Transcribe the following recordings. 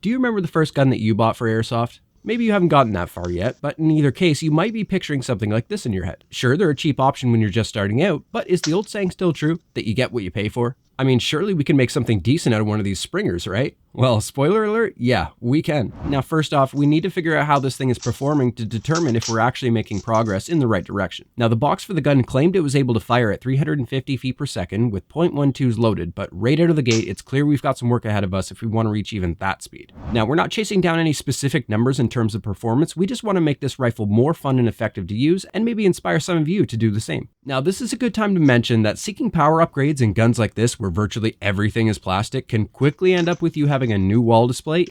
Do you remember the first gun that you bought for Airsoft? Maybe you haven't gotten that far yet, but in either case, you might be picturing something like this in your head. Sure, they're a cheap option when you're just starting out, but is the old saying still true, that you get what you pay for? I mean, surely we can make something decent out of one of these springers, right? Well, spoiler alert, yeah, we can. Now, first off, we need to figure out how this thing is performing to determine if we're actually making progress in the right direction. Now, the box for the gun claimed it was able to fire at 350 feet per second with .12s loaded, but right out of the gate, it's clear we've got some work ahead of us if we want to reach even that speed. Now, we're not chasing down any specific numbers in terms of performance, we just want to make this rifle more fun and effective to use and maybe inspire some of you to do the same. Now, this is a good time to mention that seeking power upgrades in guns like this, where virtually everything is plastic, can quickly end up with you having a new wall display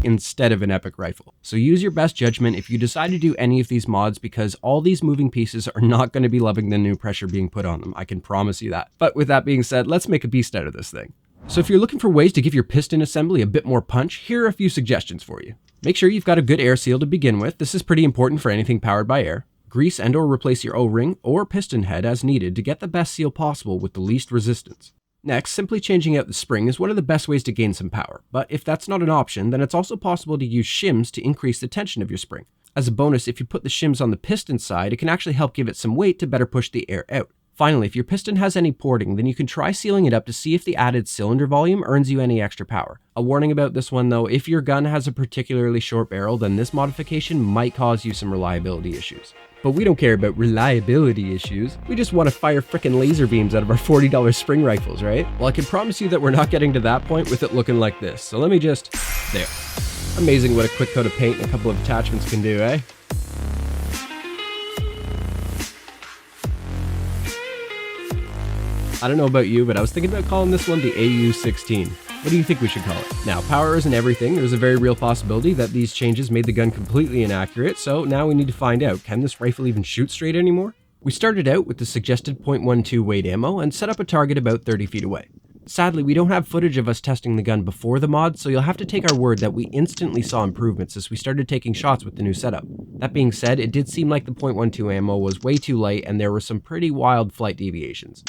instead of an epic rifle. So use your best judgment if you decide to do any of these mods, because all these moving pieces are not going to be loving the new pressure being put on them, I can promise you that. But with that being said, let's make a beast out of this thing. So if you're looking for ways to give your piston assembly a bit more punch, here are a few suggestions for you. Make sure you've got a good air seal to begin with. This is pretty important for anything powered by air. Grease and or replace your O-ring or piston head as needed to get the best seal possible with the least resistance. Next, simply changing out the spring is one of the best ways to gain some power, but if that's not an option, then it's also possible to use shims to increase the tension of your spring. As a bonus, if you put the shims on the piston side, it can actually help give it some weight to better push the air out. Finally, if your piston has any porting, then you can try sealing it up to see if the added cylinder volume earns you any extra power. A warning about this one though, if your gun has a particularly short barrel, then this modification might cause you some reliability issues. But we don't care about reliability issues, we just want to fire frickin' laser beams out of our $40 spring rifles, right? Well, I can promise you that we're not getting to that point with it looking like this, so let me just... there. Amazing what a quick coat of paint and a couple of attachments can do, eh? I don't know about you, but I was thinking about calling this one the AU-16. What do you think we should call it? Now, power isn't everything. There's a very real possibility that these changes made the gun completely inaccurate, so now we need to find out, can this rifle even shoot straight anymore? We started out with the suggested .12 weight ammo and set up a target about 30 feet away. Sadly, we don't have footage of us testing the gun before the mod, so you'll have to take our word that we instantly saw improvements as we started taking shots with the new setup. That being said, it did seem like the .12 ammo was way too light and there were some pretty wild flight deviations.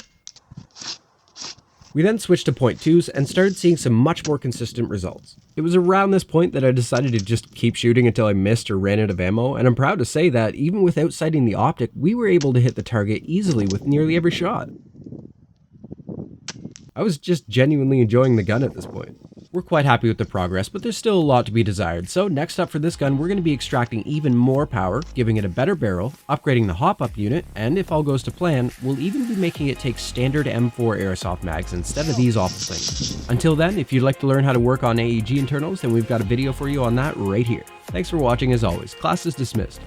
We then switched to .2s and started seeing some much more consistent results. It was around this point that I decided to just keep shooting until I missed or ran out of ammo, and I'm proud to say that even without sighting the optic, we were able to hit the target easily with nearly every shot. I was just genuinely enjoying the gun at this point. We're quite happy with the progress, but there's still a lot to be desired, so next up for this gun, we're going to be extracting even more power, giving it a better barrel, upgrading the hop-up unit, and if all goes to plan, we'll even be making it take standard M4 Airsoft mags instead of these awful things. Until then, if you'd like to learn how to work on AEG internals, then we've got a video for you on that right here. Thanks for watching as always. Class is dismissed.